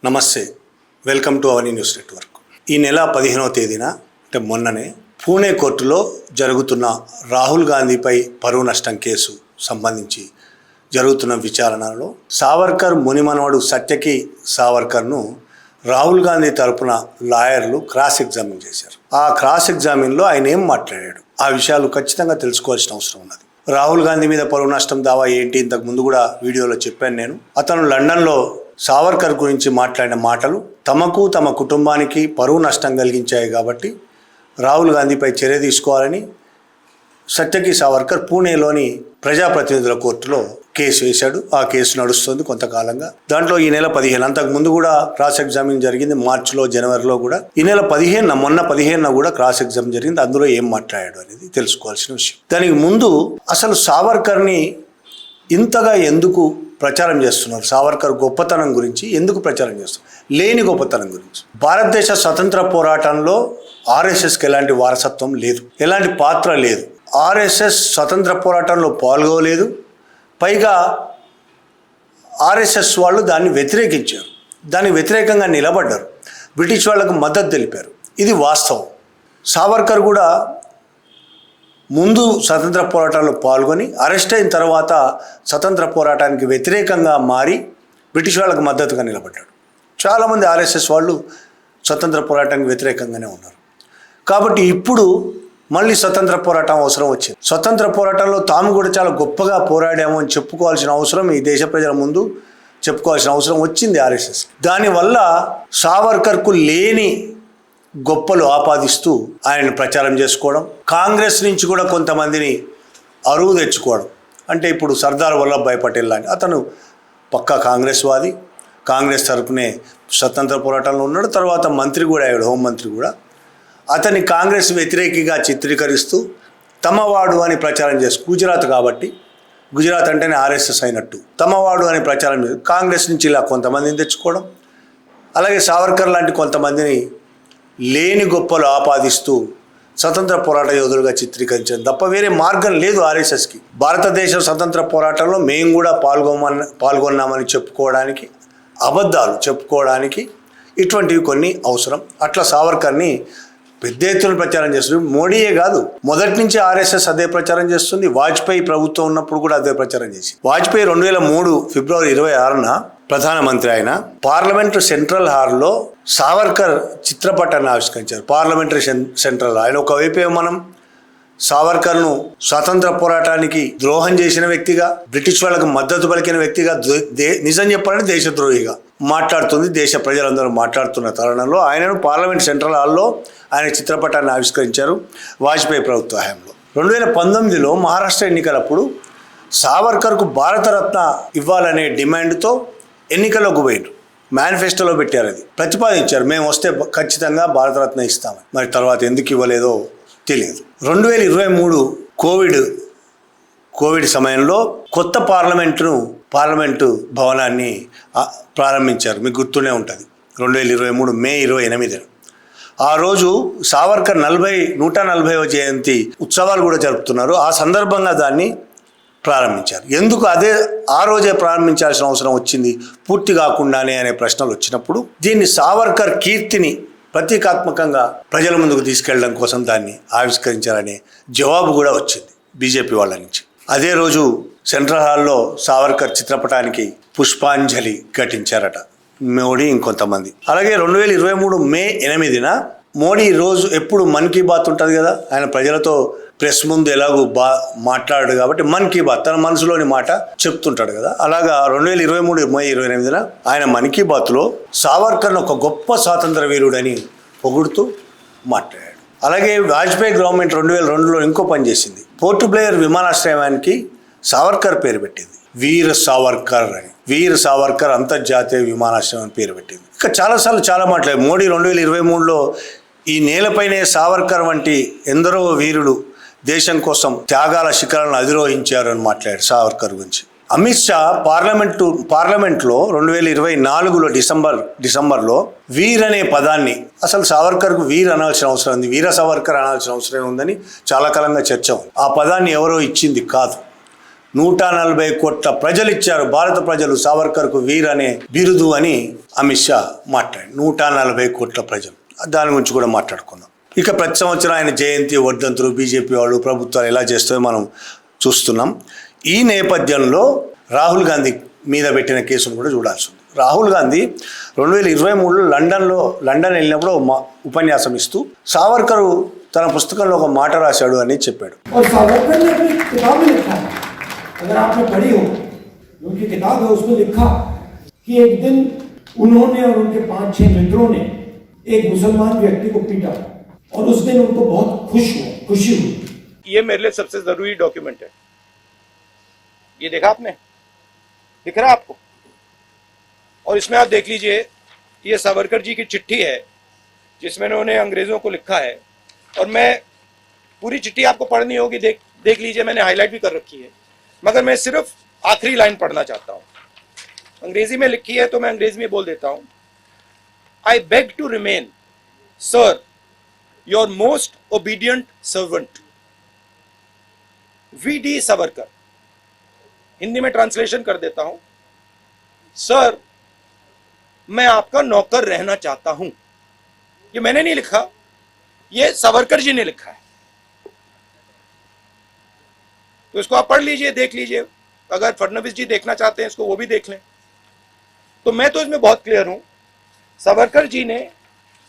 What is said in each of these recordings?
నమస్తే, welcome to Avani news network. ఈ నెల 15వ తేదీన అంటే మొన్ననే పూణే కోర్టులో జరుగుతున్న రాహుల్ గాంధీపై పరువు నష్టం కేసు సంబంధించి జరుగుతున్న విచారణలో సావర్కర్ మునిమనవడు సత్యకి సావర్కర్ను రాహుల్ గాంధీ తరపున లాయర్లు క్రాస్ ఎగ్జామిన్ చేశారు. ఆ క్రాస్ ఎగ్జామిన్లో ఆయన ఏం మాట్లాడాడు, ఆ విషయాలు ఖచ్చితంగా తెలుసుకోవాల్సిన అవసరం ఉన్నది. రాహుల్ గాంధీ మీద పరువు నష్టం దావా ఏంటి, ఇంతకు ముందు కూడా వీడియోలో చెప్పాను నేను. అతను లండన్లో సావర్కర్ గురించి మాట్లాడిన మాటలు తమకు తమ కుటుంబానికి పరువు నష్టం కలిగించాయి కాబట్టి రాహుల్ గాంధీపై చర్య తీసుకోవాలని సత్యకి సావర్కర్ పూణేలోని ప్రజాప్రతినిధుల కోర్టులో కేసు వేశాడు. ఆ కేసు నడుస్తుంది కొంతకాలంగా. దాంట్లో ఈ నెల 15, అంతకు ముందు కూడా క్రాస్ ఎగ్జామిన్ జరిగింది, మార్చిలో జనవరిలో కూడా. ఈ నెల 15, మొన్న 15 కూడా క్రాస్ ఎగ్జామిన్ జరిగింది. అందులో ఏం మాట్లాడాడు అనేది తెలుసుకోవాల్సిన విషయం. దానికి ముందు అసలు సావర్కర్ని ఇంతగా ఎందుకు ప్రచారం చేస్తున్నారు, సావర్కర్ గొప్పతనం గురించి ఎందుకు ప్రచారం చేస్తున్నారు, లేని గొప్పతనం గురించి. భారతదేశ స్వతంత్ర పోరాటంలో ఆర్ఎస్ఎస్కి ఎలాంటి వారసత్వం లేదు, ఎలాంటి పాత్ర లేదు. ఆర్ఎస్ఎస్ స్వతంత్ర పోరాటంలో పాల్గొలేదు. పైగా ఆర్ఎస్ఎస్ వాళ్ళు దాన్ని వ్యతిరేకించారు, దానికి వ్యతిరేకంగా నిలబడ్డారు, బ్రిటిష్ వాళ్ళకు మద్దతు తెలిపారు. ఇది వాస్తవం. సావర్కర్ కూడా ముందు స్వతంత్ర పోరాటంలో పాల్గొని అరెస్ట్ అయిన తర్వాత స్వతంత్ర పోరాటానికి వ్యతిరేకంగా మారి బ్రిటిష్ వాళ్ళకు మద్దతుగా నిలబడ్డాడు. చాలామంది ఆర్ఎస్ఎస్ వాళ్ళు స్వతంత్ర పోరాటానికి వ్యతిరేకంగానే ఉన్నారు. కాబట్టి ఇప్పుడు మళ్ళీ స్వతంత్ర పోరాటం అవసరం వచ్చింది. స్వతంత్ర పోరాటంలో తాము కూడా చాలా గొప్పగా పోరాడాము అని చెప్పుకోవాల్సిన అవసరం, ఈ దేశ ప్రజల ముందు చెప్పుకోవాల్సిన అవసరం వచ్చింది ఆర్ఎస్ఎస్. దానివల్ల సావర్కర్కు లేని గొప్పలు ఆపాదిస్తూ ఆయన ప్రచారం చేసుకోవడం, కాంగ్రెస్ నుంచి కూడా కొంతమందిని అరువు తెచ్చుకోవడం. అంటే ఇప్పుడు సర్దార్ వల్లభాయ్ పటేల్ లాంటి అతను పక్కా కాంగ్రెస్ వాది, కాంగ్రెస్ తరపునే స్వతంత్ర పోరాటంలో ఉన్నాడు, తర్వాత మంత్రి కూడా అయ్యాడు, హోంమంత్రి కూడా. అతన్ని కాంగ్రెస్ వ్యతిరేకిగా చిత్రీకరిస్తూ తమవాడు అని ప్రచారం చేసి, గుజరాత్ కాబట్టి గుజరాత్ అంటేనే ఆర్ఎస్ఎస్ అయినట్టు తమవాడు అని ప్రచారం చేసి కాంగ్రెస్ నుంచి ఇలా కొంతమందిని తెచ్చుకోవడం, అలాగే సావర్కర్ లాంటి కొంతమందిని లేని గొప్పలు ఆపాదిస్తూ స్వతంత్ర పోరాట యోధులుగా చిత్రీకరించడం తప్ప వేరే మార్గం లేదు ఆర్ఎస్ఎస్కి. భారతదేశ స్వతంత్ర పోరాటంలో మేము కూడా పాల్గొన్నామని చెప్పుకోవడానికి, అబద్ధాలు చెప్పుకోవడానికి ఇటువంటివి కొన్ని అవసరం. అట్లా సావర్కర్ని పెద్ద ఎత్తున ప్రచారం చేస్తుంది. మోడీయే కాదు, మొదటి నుంచి ఆర్ఎస్ఎస్ అదే ప్రచారం చేస్తుంది. వాజ్పేయి ప్రభుత్వం ఉన్నప్పుడు కూడా అదే ప్రచారం చేసి, వాజ్పేయి 2003 ఫిబ్రవరి 26న ప్రధానమంత్రి ఆయన పార్లమెంటు సెంట్రల్ హాల్లో సావర్కర్ చిత్రపటాన్ని ఆవిష్కరించారు. పార్లమెంటరీ సెంట్రల్ ఆయన ఒకవైపు మనం సావర్కర్ను స్వాతంత్ర పోరాటానికి ద్రోహం చేసిన వ్యక్తిగా, బ్రిటిష్ వాళ్ళకు మద్దతు పలికిన వ్యక్తిగా, నిజం చెప్పాలంటే దేశద్రోహిగా మాట్లాడుతుంది. దేశ ప్రజలందరూ మాట్లాడుతున్న తరుణంలో ఆయనను పార్లమెంట్ సెంట్రల్ హాల్లో ఆయన చిత్రపటాన్ని ఆవిష్కరించారు వాజ్పేయి ప్రభుత్వ హయాంలో. 2019లో మహారాష్ట్ర ఎన్నికలప్పుడు సావర్కర్కు భారతరత్న ఇవ్వాలనే డిమాండ్తో ఎన్నికల్లోకి పోయారు. మేనిఫెస్టోలో పెట్టారు, అది ప్రతిపాదించారు, మేము వస్తే ఖచ్చితంగా భారతరత్న ఇస్తామని. మరి తర్వాత ఎందుకు ఇవ్వలేదో తెలియదు. 2023 కోవిడ్ సమయంలో కొత్త పార్లమెంటు భవనాన్ని ప్రారంభించారు. మీకు గుర్తునే ఉంటుంది. 2023 మే 28న ఆ రోజు సావర్కర్ 140వ జయంతి ఉత్సవాలు కూడా జరుపుతున్నారు. ఆ సందర్భంగా దాన్ని ప్రారంభించారు. ఎందుకు ఆ రోజే ప్రారంభించాల్సిన అవసరం వచ్చింది పూర్తి కాకుండానే అనే ప్రశ్నలు వచ్చినప్పుడు దీన్ని సావర్కర్ కీర్తిని ప్రతీకాత్మకంగా ప్రజల ముందుకు తీసుకెళ్లడం కోసం దాన్ని ఆవిష్కరించారనే జవాబు కూడా వచ్చింది బీజేపీ వాళ్ళ నుంచి. అదే రోజు సెంట్రల్ హాల్లో సావర్కర్ చిత్రపటానికి పుష్పాంజలి ఘటించారట మోడీ, ఇంకొంతమంది. అలాగే 2023 మే 8న మోడీ రోజు ఎప్పుడు మన్ కీ బాత్ ఉంటుంది కదా, ఆయన ప్రజలతో ప్రెస్ ముందు ఎలాగూ మాట్లాడాడు కాబట్టి మన్ కీ బాత్ తన మనసులోని మాట చెప్తుంటాడు కదా. అలాగా 2023 మే 28న ఆయన మన్ కీ బాత్లో సావర్కర్ను ఒక గొప్ప స్వాతంత్ర వీరుడని పొగుడుతూ మాట్లాడాడు. అలాగే వాజ్పేయి గవర్నమెంట్ 2002లో ఇంకో పని చేసింది. పోర్ట్ బ్లేయర్ విమానాశ్రయానికి సావర్కర్ పేరు పెట్టింది, వీర సావర్కర్ అని. వీర సావర్కర్ అంతర్జాతీయ విమానాశ్రయం అని పేరు పెట్టింది. ఇంకా చాలాసార్లు చాలా మాట్లాడారు మోడీ. 2023లో ఈ నేలపైనే సావర్కర్ వంటి ఎందరో వీరుడు దేశం కోసం త్యాగాల శిఖరాలను అధిరోహించారు అని మాట్లాడారు సావర్కర్ గురించి. అమిత్ షా పార్లమెంట్లో 2024లో డిసెంబర్లో వీర్ అనే పదాన్ని, అసలు సావర్కర్కు వీర్ అనాల్సిన అవసరం ఉంది, వీర సావర్కర్ అనాల్సిన అవసరం ఉందని చాలా కాలంగా చర్చ ఉంది. ఆ పదాన్ని ఎవరో ఇచ్చింది కాదు, 140 కోట్ల ప్రజలు ఇచ్చారు, భారత ప్రజలు సావర్కర్కు వీర్ అనే బిరుదు అని అమిత్ షా మాట్లాడారు. 140 కోట్ల ప్రజలు, దాని గురించి కూడా మాట్లాడుకుందాం. ఇక ప్రతి సంవత్సరం ఆయన జయంతి, వర్ధంతులు బీజేపీ వాళ్ళు ప్రభుత్వాలు ఎలా చేస్తాయో మనం చూస్తున్నాం. ఈ నేపథ్యంలో రాహుల్ గాంధీ మీద పెట్టిన కేసును కూడా చూడాల్సి ఉంది. రాహుల్ గాంధీ 2023లో లండన్ వెళ్ళినప్పుడు ఉపన్యాసం ఇస్తూ సావర్కర్ తన పుస్తకంలో ఒక మాట రాశాడు అని చెప్పాడు. अगर आपने पढ़ी हो, उनकी किताब है, उसमें लिखा कि एक दिन उन्होंने और उनके 5-6 मित्रों ने एक मुसलमान व्यक्ति को पीटा और उस दिन उनको बहुत खुशी हुई. ये मेरे लिए सबसे जरूरी डॉक्यूमेंट है. ये देखा आपने? दिख रहा आपको? और इसमें आप देख लीजिए, ये सावरकर जी की चिट्ठी है जिसमें उन्होंने अंग्रेजों को लिखा है. और मैं पूरी चिट्ठी आपको पढ़नी होगी, देख लीजिए, मैंने हाईलाइट भी कर रखी है, मगर मैं सिर्फ आखिरी लाइन पढ़ना चाहता हूं. अंग्रेजी में लिखी है तो मैं अंग्रेजी में बोल देता हूं. I beg to remain sir your most obedient servant V D. Savarkar. Hindi में ट्रांसलेशन कर देता हूं. सर, मैं आपका नौकर रहना चाहता हूं. ये मैंने नहीं लिखा, ये सावरकर जी ने लिखा है. तो इसको आप पढ़ लीजिए, देख लीजिए. अगर फडणवीस जी देखना चाहते हैं इसको, वो भी देख लें. तो मैं तो इसमें बहुत क्लियर हूं, सावरकर जी ने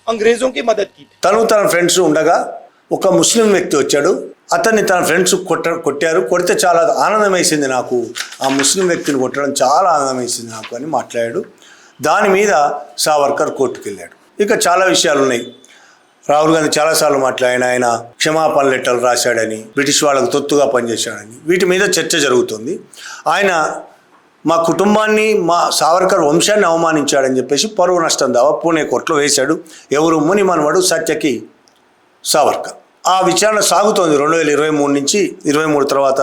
अंग्रेजों की मदद की थी. తన ఫ్రెండ్స్ ఉండగా ఒక ముస్లిం వ్యక్తి వచ్చాడు. అతన్ని తన ఫ్రెండ్స్ కొట్టారు. కొడితే చాలా ఆనందం వేసింది నాకు, ఆ ముస్లిం వ్యక్తిని కొట్టడం చాలా ఆనందం వేసింది నాకు అని మాట్లాడాడు. దాని మీద సావర్కర్ కోర్టుకు వెళ్ళాడు. ఇక చాలా విషయాలు ఉన్నాయి. రాహుల్ గాంధీ చాలాసార్లు మాట్లాడిన ఆయన క్షమాపణ లెటర్లు రాశాడని, బ్రిటిష్ వాళ్ళకు తొత్తుగా పనిచేశాడని, వీటి మీద చర్చ జరుగుతుంది. ఆయన మా కుటుంబాన్ని, మా సావర్కర్ వంశాన్ని అవమానించాడని చెప్పేసి పరువు నష్టం దావా పూణే కోర్టులో వేశాడు. ఎవరు? ముని మనవడు సత్యకి సావర్కర్. ఆ విచారణ సాగుతోంది 2023 నుంచి. 23 తర్వాత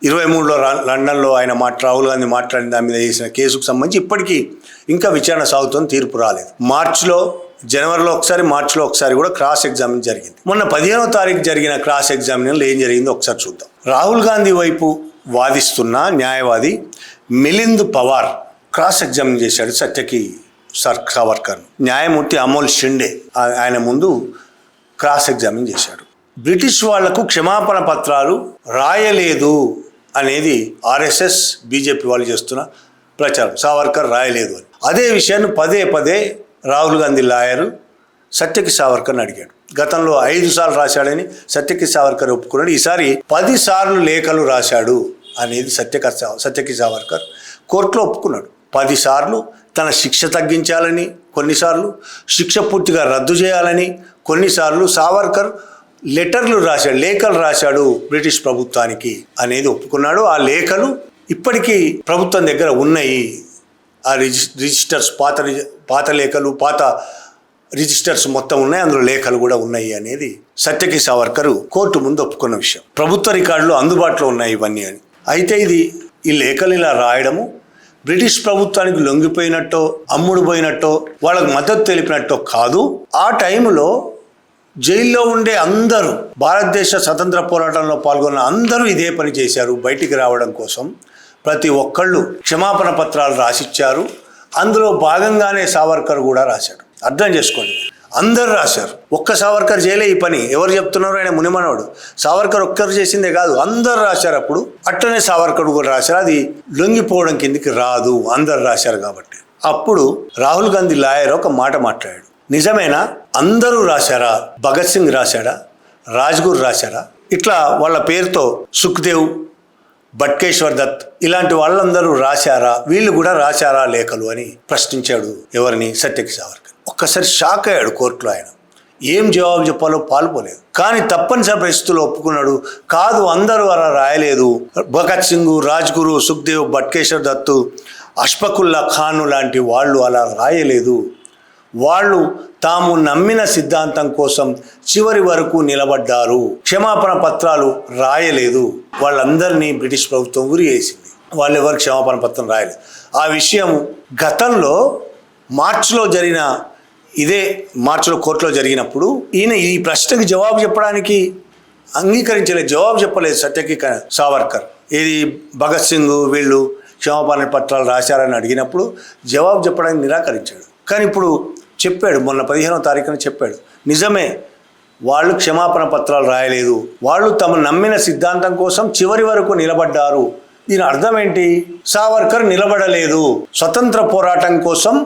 23లో లండన్లో ఆయన రాహుల్ గాంధీ మాట్లాడిన దాని మీద వేసిన కేసుకు సంబంధించి ఇప్పటికీ ఇంకా విచారణ సాగుతోంది, తీర్పు రాలేదు. జనవరిలో ఒకసారి, మార్చిలో ఒకసారి కూడా క్రాస్ ఎగ్జామిన్ జరిగింది. మొన్న 15వ తారీఖు జరిగిన క్రాస్ ఎగ్జామినేషన్లో ఏం జరిగిందో ఒకసారి చూద్దాం. రాహుల్ గాంధీ వైపు వాదిస్తున్న న్యాయవాది మిలింద్ పవార్ క్రాస్ ఎగ్జామిన్ చేశాడు సత్యకి సావర్కర్. న్యాయమూర్తి అమోల్ షిండే ఆయన ముందు క్రాస్ ఎగ్జామిన్ చేశాడు. బ్రిటిష్ వాళ్లకు క్షమాపణ పత్రాలు రాయలేదు అనేది ఆర్ఎస్ఎస్ బీజేపీ వాళ్ళు చేస్తున్న ప్రచారం. సావర్కర్ రాయలేదు అని. అదే విషయాన్ని పదే రాహుల్ గాంధీ లాయరు సత్యకి సావర్కర్ని అడిగాడు. గతంలో 5 సార్లు రాశాడని సత్యకి సావర్కర్ ఒప్పుకున్నాడు. ఈసారి 10 సార్లు లేఖలు రాశాడు అనేది సత్యకి సావర్కర్ కోర్టులో ఒప్పుకున్నాడు. 10 సార్లు తన శిక్ష తగ్గించాలని, కొన్నిసార్లు శిక్ష పూర్తిగా రద్దు చేయాలని, కొన్నిసార్లు సావర్కర్ లేఖలు రాశాడు బ్రిటిష్ ప్రభుత్వానికి అనేది ఒప్పుకున్నాడు. ఆ లేఖలు ఇప్పటికీ ప్రభుత్వం దగ్గర ఉన్నాయి. ఆ రిజిస్టర్స్, పాత లేఖలు, పాత రిజిస్టర్స్ మొత్తం ఉన్నాయి, అందులో లేఖలు కూడా ఉన్నాయి అనేది సత్యకి సావర్కర్ కోర్టు ముందు ఒప్పుకున్న విషయం. ప్రభుత్వ రికార్డులు అందుబాటులో ఉన్నాయి ఇవన్నీ అని. అయితే ఈ లేఖలు ఇలా రాయడము బ్రిటిష్ ప్రభుత్వానికి లొంగిపోయినట్టో, అమ్ముడు పోయినట్టో, వాళ్ళకు మద్దతు తెలిపినట్టో కాదు. ఆ టైంలో జైల్లో ఉండే అందరూ, భారతదేశ స్వతంత్ర పోరాటంలో పాల్గొన్న అందరూ ఇదే పని చేశారు. బయటికి రావడం కోసం ప్రతి ఒక్కళ్ళు క్షమాపణ పత్రాలు రాసిచ్చారు. అందులో భాగంగానే సావర్కర్ కూడా రాశాడు. అర్థం చేసుకోండి, అందరు రాశారు. ఒక్క సావర్కర్ చేయలే ఈ పని. ఎవరు చెప్తున్నారు? ఆయన మునిమనోడు. సావర్కర్ ఒక్కరు చేసిందే కాదు, అందరు రాశారు. అప్పుడు అట్లనే సావర్కర్ కూడా రాశారు. అది లొంగిపోవడం కిందికి రాదు, అందరు రాశారు కాబట్టి. అప్పుడు రాహుల్ గాంధీ లాయర్ ఒక మాట మాట్లాడాడు. నిజమేనా? అందరూ రాశారా? భగత్ సింగ్ రాశాడా? రాజ్గురు రాశారా? ఇట్లా వాళ్ళ పేరుతో సుఖ్దేవ్, బట్కేశ్వర్ దత్ ఇలాంటి వాళ్ళందరూ రాశారా? వీళ్ళు కూడా రాశారా లేఖలు అని ప్రశ్నించాడు. ఎవరిని? సత్యకి సావర్కర్. ఒక్కసారి షాక్ అయ్యాడు కోర్టులో. ఆయన ఏం జవాబు చెప్పాలో పాల్పోలేదు. కానీ తప్పనిసరి పరిస్థితుల్లో ఒప్పుకున్నాడు. కాదు, అందరూ అలా రాయలేదు. భగత్ సింగ్, రాజ్గురు, సుఖ్దేవ్, బట్కేశ్వర్ దత్, అష్ఫకుల్లా ఖాన్ లాంటి వాళ్ళు అలా రాయలేదు. వాళ్ళు తాము నమ్మిన సిద్ధాంతం కోసం చివరి వరకు నిలబడ్డారు. క్షమాపణ పత్రాలు రాయలేదు. వాళ్ళందరినీ బ్రిటిష్ ప్రభుత్వం ఉరివేసింది. వాళ్ళు ఎవరికి క్షమాపణ పత్రం రాయలేదు. ఆ విషయం గతంలో మార్చిలో కోర్టులో జరిగినప్పుడు ఈయన ఈ ప్రశ్నకి జవాబు చెప్పడానికి అంగీకరించలేదు, జవాబు చెప్పలేదు సత్యకి సావర్కర్. ఇది భగత్ సింగ్ వీళ్ళు క్షమాపణ పత్రాలు రాశారని అడిగినప్పుడు జవాబు చెప్పడానికి నిరాకరించాడు. కానీ ఇప్పుడు చెప్పాడు, మొన్న 15వ తారీఖున చెప్పాడు, నిజమే వాళ్ళు క్షమాపణ పత్రాలు రాయలేదు, వాళ్ళు తమ నమ్మిన సిద్ధాంతం కోసం చివరి వరకు నిలబడ్డారు. దీని అర్థం ఏంటి? సావర్కర్ నిలబడలేదు, స్వతంత్ర పోరాటం కోసం,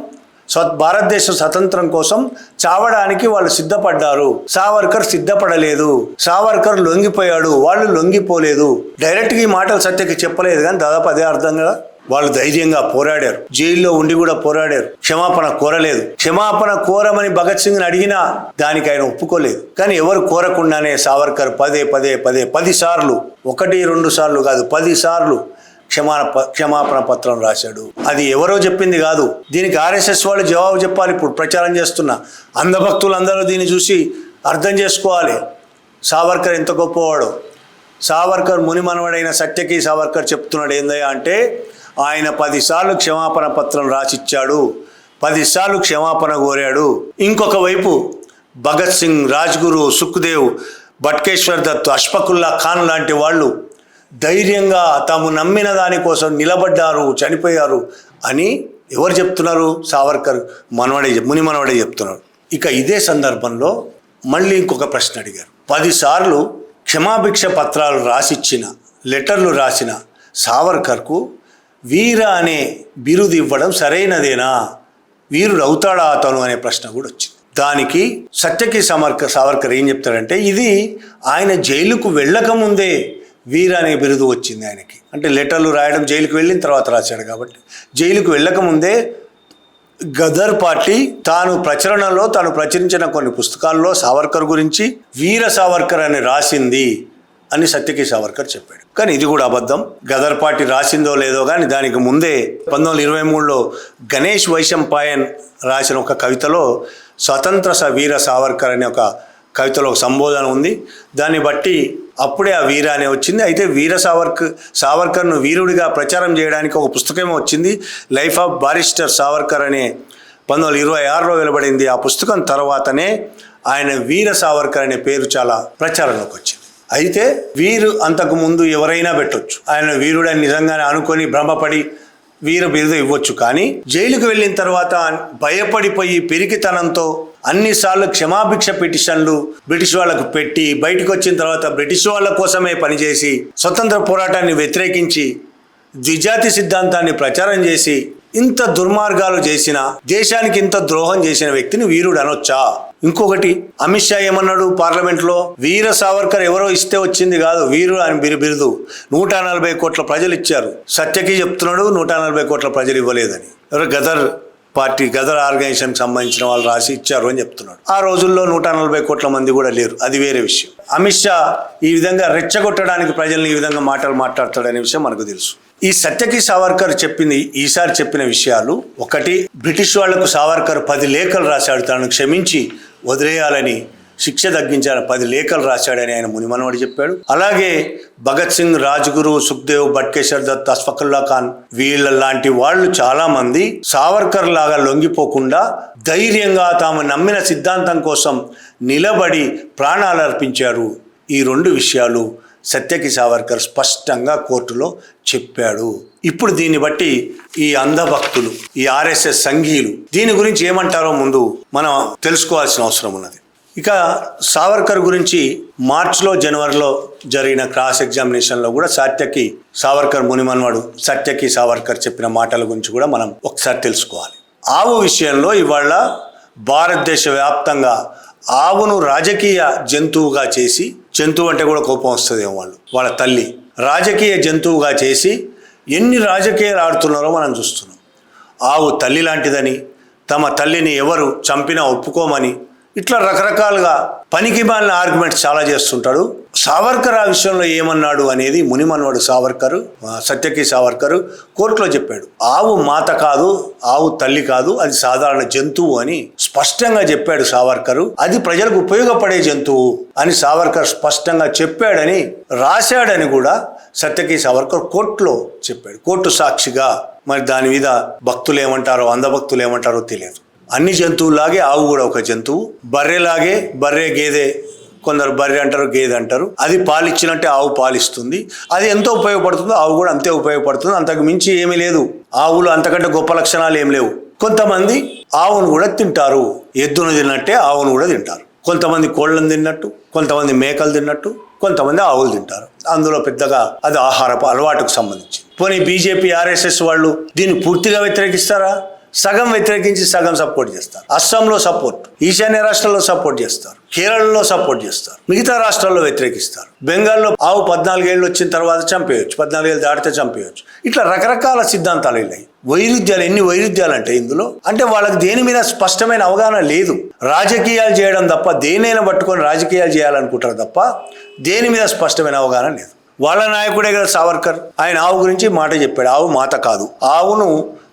భారతదేశ స్వతంత్రం కోసం చావడానికి వాళ్ళు సిద్ధపడ్డారు, సావర్కర్ సిద్ధపడలేదు. సావర్కర్ లొంగిపోయాడు, వాళ్ళు లొంగిపోలేదు. డైరెక్ట్గా ఈ మాటలు సత్యకి చెప్పలేదు, కానీ దాదాపు అదే అర్థంగా వాళ్ళు ధైర్యంగా పోరాడారు, జైల్లో ఉండి కూడా పోరాడారు, క్షమాపణ కోరలేదు. క్షమాపణ కోరమని భగత్ సింగ్ని అడిగినా దానికి ఆయన ఒప్పుకోలేదు. కానీ ఎవరు కోరకుండానే సావర్కర్ పదే 10 సార్లు, 1-2 సార్లు కాదు 10 సార్లు క్షమాపణ పత్రం రాశాడు. అది ఎవరో చెప్పింది కాదు, దీనికి ఆర్ఎస్ఎస్ వాళ్ళు జవాబు చెప్పాలి. ఇప్పుడు ప్రచారం చేస్తున్న అంధభక్తులందరూ దీన్ని చూసి అర్థం చేసుకోవాలి సావర్కర్ ఎంత గొప్పవాడో. సావర్కర్ మునిమనవడైన సత్యకి సావర్కర్ చెప్తున్నాడు ఏందయ్యా అంటే, ఆయన 10 సార్లు క్షమాపణ పత్రం రాసిచ్చాడు, 10 సార్లు క్షమాపణ కోరాడు. ఇంకొక వైపు భగత్ సింగ్, రాజ్గురు, సుఖ్దేవ్, బట్కేశ్వర్ దత్, అష్ఫకుల్లా ఖాన్ లాంటి వాళ్ళు ధైర్యంగా తాము నమ్మిన దానికోసం నిలబడ్డారు, చనిపోయారు అని ఎవరు చెప్తున్నారు? సావర్కర్ ముని మనవడే చెప్తున్నారు. ఇక ఇదే సందర్భంలో మళ్ళీ ఇంకొక ప్రశ్న అడిగారు. 10 సార్లు క్షమాభిక్ష పత్రాలు రాసిచ్చిన, లెటర్లు రాసిన సావర్కర్కు వీర అనే బిరుదు ఇవ్వడం సరైనదేనా? వీరుడు అవుతాడా అతను అనే ప్రశ్న కూడా వచ్చింది. దానికి సత్యకి సావర్కర్ ఏం చెప్తాడంటే, ఇది ఆయన జైలుకు వెళ్ళకముందే వీర అనే బిరుదు వచ్చింది ఆయనకి. అంటే లెటర్లు రాయడం జైలుకు వెళ్ళిన తర్వాత రాశాడు కాబట్టి, జైలుకు వెళ్ళకముందే గదర్ పార్టీ తాను ప్రచురించిన కొన్ని పుస్తకాల్లో సావర్కర్ గురించి వీర సావర్కర్ అని రాసింది అని సత్యకి సావర్కర్ చెప్పాడు. కానీ ఇది కూడా అబద్ధం. గదర్ పార్టీ రాసిందో లేదో కానీ దానికి ముందే 1923లో గణేష్ వైశంపాయన్ రాసిన ఒక కవితలో స్వతంత్ర వీర సావర్కర్ అనే ఒక కవితలో ఒక సంబోధన ఉంది. దాన్ని బట్టి అప్పుడే ఆ వీర అనే వచ్చింది. అయితే వీర సావర్కర్ను వీరుడిగా ప్రచారం చేయడానికి ఒక పుస్తకం వచ్చింది, లైఫ్ ఆఫ్ బారిస్టర్ సావర్కర్ అనే 1926లో వెలువడింది. ఆ పుస్తకం తర్వాతనే ఆయన వీర సావర్కర్ అనే పేరు చాలా ప్రచారంలోకి వచ్చింది. అయితే వీరు అంతకు ముందు ఎవరైనా పెట్టొచ్చు, ఆయన వీరుడని నిజంగానే అనుకొని భ్రమపడి వీర బిరుదు ఇవ్వచ్చు. కానీ జైలుకు వెళ్ళిన తర్వాత భయపడిపోయి పిరికితనంతో అన్నిసార్లు క్షమాభిక్ష పిటిషన్లు బ్రిటిష్ వాళ్ళకు పెట్టి బయటకు వచ్చిన తర్వాత బ్రిటిష్ వాళ్ళ కోసమే పనిచేసి స్వతంత్ర పోరాటాన్ని వ్యతిరేకించి ద్విజాతి సిద్ధాంతాన్ని ప్రచారం చేసి ఇంత దుర్మార్గాలు చేసిన, దేశానికి ఇంత ద్రోహం చేసిన వ్యక్తిని వీరుడు అనొచ్చా? ఇంకొకటి, అమిత్ షా ఏమన్నాడు పార్లమెంట్లో, వీర సావర్కర్ ఎవరో ఇస్తే వచ్చింది కాదు, వీరుడు అని బిరుదు 140 కోట్ల ప్రజలు ఇచ్చారు. సత్యకి చెప్తున్నాడు 140 కోట్ల ప్రజలు ఇవ్వలేదని. ఎవరు? గదర్ ఆర్గనైజేషన్కి సంబంధించిన వాళ్ళు రాసి ఇచ్చారు అని చెప్తున్నాడు. ఆ రోజుల్లో 140 కోట్ల మంది కూడా లేరు, అది వేరే విషయం. అమిత్ షా ఈ విధంగా రెచ్చగొట్టడానికి ప్రజల్ని ఈ విధంగా మాట్లాడతాడనే విషయం మనకు తెలుసు. ఈ సత్యకి సావర్కర్ ఈసారి చెప్పిన విషయాలు, ఒకటి, బ్రిటిష్ వాళ్లకు సావర్కర్ 10 లేఖలు రాశాడు, తనను క్షమించి వదిలేయాలని, శిక్ష తగ్గించాలని 10 లేఖలు రాశాడని ఆయన మునిమనవాడు చెప్పాడు. అలాగే భగత్ సింగ్, రాజ్గురు, సుఖ్దేవ్, బట్కేశ్వర్ దత్, అష్ఫకుల్లా ఖాన్ వీళ్ళ లాంటి వాళ్ళు చాలా మంది సావర్కర్ లాగా లొంగిపోకుండా ధైర్యంగా తాము నమ్మిన సిద్ధాంతం కోసం నిలబడి ప్రాణాలు అర్పించారు. ఈ 2 విషయాలు సత్యకి సావర్కర్ స్పష్టంగా కోర్టులో చెప్పాడు. ఇప్పుడు దీన్ని బట్టి ఈ అంధభక్తులు, ఈ ఆర్ఎస్ఎస్ సంఘీయులు దీని గురించి ఏమంటారో ముందు మనం తెలుసుకోవాల్సిన అవసరం ఉన్నది. ఇక సావర్కర్ గురించి మార్చిలో, జనవరిలో జరిగిన క్రాస్ ఎగ్జామినేషన్లో కూడా సత్యకి సావర్కర్ మునిమన్వాడు సత్యకి సావర్కర్ చెప్పిన మాటల గురించి కూడా మనం ఒకసారి తెలుసుకోవాలి. ఆవు విషయంలో ఇవాళ భారతదేశ వ్యాప్తంగా ఆవును రాజకీయ జంతువుగా చేసి, జంతువు అంటే కూడా కోపం వస్తుందేమో వాళ్ళ తల్లి, రాజకీయ జంతువుగా చేసి ఎన్ని రాజకీయాలు ఆడుతున్నారో మనం చూస్తున్నాం. ఆవు తల్లి లాంటిదని, తమ తల్లిని ఎవరు చంపినా ఒప్పుకోమని, ఇట్లా రకరకాలుగా పనికి మాలిన ఆర్గ్యుమెంట్స్ చాలా చేస్తుంటాడు. సావర్కర్ ఆ విషయంలో ఏమన్నాడు అనేది మునిమన్వాడు సత్యకి సావర్కర్ కోర్టులో చెప్పాడు. ఆవు మాత కాదు, ఆవు తల్లి కాదు, అది సాధారణ జంతువు అని స్పష్టంగా చెప్పాడు సావర్కర్. అది ప్రజలకు ఉపయోగపడే జంతువు అని సావర్కర్ స్పష్టంగా చెప్పాడని, రాశాడని కూడా సత్యకి సావర్కర్ కోర్టులో చెప్పాడు, కోర్టు సాక్షిగా. మరి దాని మీద భక్తులు ఏమంటారో, అంధభక్తులు ఏమంటారో తెలియదు. అన్ని జంతువులాగే ఆవు కూడా ఒక జంతువు, బర్రె గేదె కొందరు బర్రె అంటారు, గేదె అంటారు. అది పాలిచ్చినట్టే ఆవు పాలిస్తుంది. అది ఎంతో ఉపయోగపడుతుందో ఆవు కూడా అంతే ఉపయోగపడుతుంది. అంతకు మించి ఏమీ లేదు. ఆవులు అంతకంటే గొప్ప లక్షణాలు ఏం లేవు. కొంతమంది ఆవును కూడా తింటారు. ఎద్దును తిన్నట్టే ఆవును కూడా తింటారు. కొంతమంది కోళ్ళను తిన్నట్టు, కొంతమంది మేకలు తిన్నట్టు, కొంతమంది ఆవులు తింటారు. అందులో పెద్దగా అది ఆహారపు అలవాటుకు సంబంధించి. పోనీ బీజేపీ, ఆర్ఎస్ఎస్ వాళ్ళు దీన్ని పూర్తిగా వ్యతిరేకిస్తారా? సగం వ్యతిరేకించి సగం సపోర్ట్ చేస్తారు. అస్సాంలో సపోర్ట్, ఈశాన్య రాష్ట్రాల్లో సపోర్ట్ చేస్తారు, కేరళలో సపోర్ట్ చేస్తారు, మిగతా రాష్ట్రాల్లో వ్యతిరేకిస్తారు. బెంగాల్లో ఆవు 14 ఏళ్ళు వచ్చిన తర్వాత చంపేయచ్చు, 14 ఏళ్ళు దాటితే చంపేయచ్చు. ఇట్లా రకరకాల సిద్ధాంతాలు వెళ్ళాయి. వైరుధ్యాలు, ఎన్ని వైరుధ్యాలు అంటే ఇందులో అంటే వాళ్ళకి దేని మీద స్పష్టమైన అవగాహన లేదు. రాజకీయాలు చేయడం తప్ప, దేనైనా పట్టుకొని రాజకీయాలు చేయాలనుకుంటారు తప్ప దేని మీద స్పష్టమైన అవగాహన లేదు. వాళ్ళ నాయకుడే కదా సావర్కర్. ఆయన ఆవు గురించి మాట చెప్పాడు. ఆవు మాత కాదు. ఆవును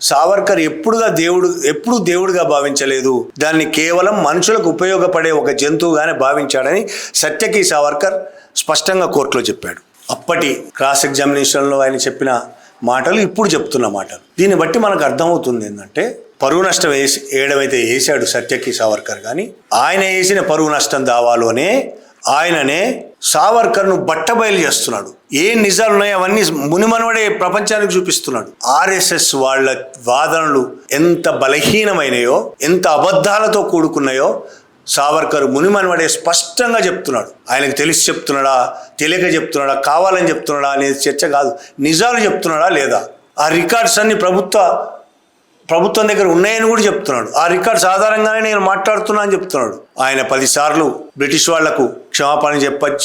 సావర్కర్ ఎప్పుడూ దేవుడిగా భావించలేదు. దాన్ని కేవలం మనుషులకు ఉపయోగపడే ఒక జంతువుగానే భావించాడని సత్యకి సావర్కర్ స్పష్టంగా కోర్టులో చెప్పాడు. అప్పటి క్రాస్ ఎగ్జామినేషన్లో ఆయన చెప్పిన మాటలు ఇప్పుడు చెప్తున్న మాటలు. దీన్ని బట్టి మనకు అర్థమవుతుంది ఏంటంటే, పరువు నష్టం వేయడమైతే వేసాడు సత్యకి సావర్కర్, కానీ ఆయన వేసిన పరువు నష్టం దావాలోనే ఆయననే సావర్కర్ను బట్టబయలు చేస్తున్నాడు. ఏ నిజాలు ఉన్నాయో అవన్నీ మునిమనవడే ప్రపంచానికి చూపిస్తున్నాడు. ఆర్ఎస్ఎస్ వాళ్ళ వాదనలు ఎంత బలహీనమైనయో, ఎంత అబద్ధాలతో కూడుకున్నాయో సావర్కర్ మునిమనవడే స్పష్టంగా చెప్తున్నాడు. ఆయనకు తెలిసి చెప్తున్నాడా, తెలియక చెప్తున్నాడా, కావాలని చెప్తున్నాడా అనేది చర్చ కాదు. నిజాలు చెప్తున్నాడా లేదా? ఆ రికార్డ్స్ అన్ని ప్రభుత్వం దగ్గర ఉన్నాయని కూడా చెప్తున్నాడు. ఆ రికార్డ్స్ ఆధారంగానే నేను మాట్లాడుతున్నా అని చెప్తున్నాడు. ఆయన 10 సార్లు బ్రిటిష్ వాళ్లకు క్షమాపణ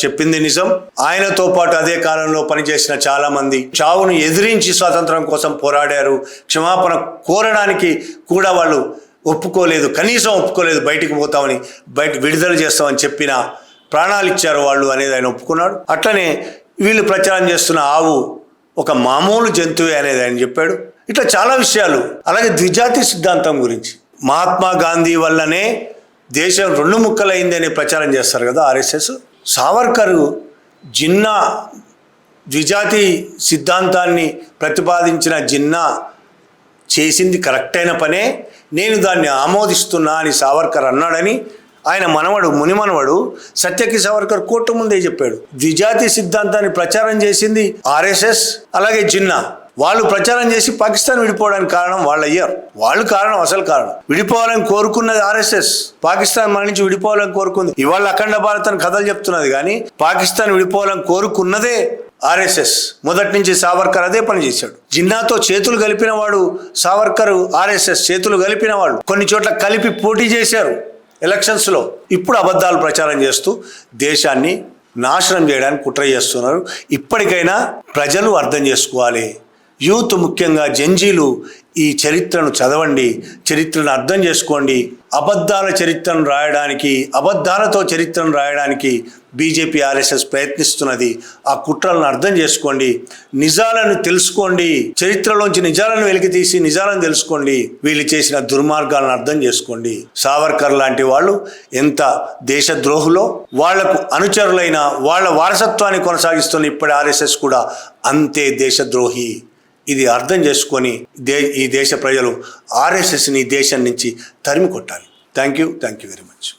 చెప్పింది నిజం. ఆయనతో పాటు అదే కాలంలో పనిచేసిన చాలా మంది చావును ఎదిరించి స్వాతంత్రం కోసం పోరాడారు. క్షమాపణ కోరడానికి కూడా వాళ్ళు ఒప్పుకోలేదు, కనీసం ఒప్పుకోలేదు. బయటికి పోతామని, విడుదల చేస్తామని చెప్పిన ప్రాణాలు ఇచ్చారు వాళ్ళు అనేది ఆయన ఒప్పుకున్నాడు. అట్లనే వీళ్ళు ప్రచారం చేస్తున్న ఆవు ఒక మామూలు జంతువే అనేది ఆయన చెప్పాడు. ఇట్లా చాలా విషయాలు. అలాగే ద్విజాతి సిద్ధాంతం గురించి, మహాత్మా గాంధీ వల్లనే దేశం 2 ముక్కలైంది అని ప్రచారం చేస్తారు కదా ఆర్ఎస్ఎస్. సావర్కర్ జిన్నా ద్విజాతి సిద్ధాంతాన్ని ప్రతిపాదించిన జిన్నా చేసింది కరెక్ట్ అయిన పనే, నేను దాన్ని ఆమోదిస్తున్నా అని సావర్కర్ అన్నాడని ఆయన మునిమనవడు సత్యకి సావర్కర్ కోర్టు ముందే చెప్పాడు. ద్విజాతి సిద్ధాంతాన్ని ప్రచారం చేసింది ఆర్ఎస్ఎస్, అలాగే జిన్నా. వాళ్ళు ప్రచారం చేసి పాకిస్తాన్ విడిపోవడానికి కారణం వాళ్ళు అయ్యారు. వాళ్ళు కారణం, అసలు కారణం. విడిపోవాలని కోరుకున్నది ఆర్ఎస్ఎస్. పాకిస్తాన్ మన నుంచి విడిపోవాలని కోరుకుంది. ఇవాళ అఖండ భారత్ అని కథలు చెప్తున్నది, కానీ పాకిస్తాన్ విడిపోవాలని కోరుకున్నదే ఆర్ఎస్ఎస్. మొదటి నుంచి సావర్కర్ అదే పని చేశాడు. జిన్నాతో చేతులు కలిపిన వాడు సావర్కర్, ఆర్ఎస్ఎస్ చేతులు కలిపిన వాళ్ళు. కొన్ని చోట్ల కలిపి పోటీ చేశారు ఎలక్షన్స్లో. ఇప్పుడు అబద్ధాలు ప్రచారం చేస్తూ దేశాన్ని నాశనం చేయడానికి కుట్ర చేస్తున్నారు. ఇప్పటికైనా ప్రజలు అర్థం చేసుకోవాలి. యూత్, ముఖ్యంగా జంజీలు ఈ చరిత్రను చదవండి, చరిత్రను అర్థం చేసుకోండి. అబద్ధాలతో చరిత్రను రాయడానికి బీజేపీ, ఆర్ఎస్ఎస్ ప్రయత్నిస్తున్నది. ఆ కుట్రలను అర్థం చేసుకోండి, నిజాలను తెలుసుకోండి, చరిత్రలోంచి నిజాలను వెలికితీసి నిజాలను తెలుసుకోండి. వీళ్ళు చేసిన దుర్మార్గాలను అర్థం చేసుకోండి. సావర్కర్ లాంటి వాళ్ళు ఎంత దేశద్రోహులో, వాళ్లకు అనుచరులైన వాళ్ళ వారసత్వాన్ని కొనసాగిస్తున్న ఇప్పటి ఆర్ఎస్ఎస్ కూడా అంతే దేశద్రోహి. ఇది అర్థం చేసుకొని ఈ దేశ ప్రజలు ఆర్ఎస్ఎస్ని దేశం నుంచి తరిమి కొట్టాలి. Thank you very much.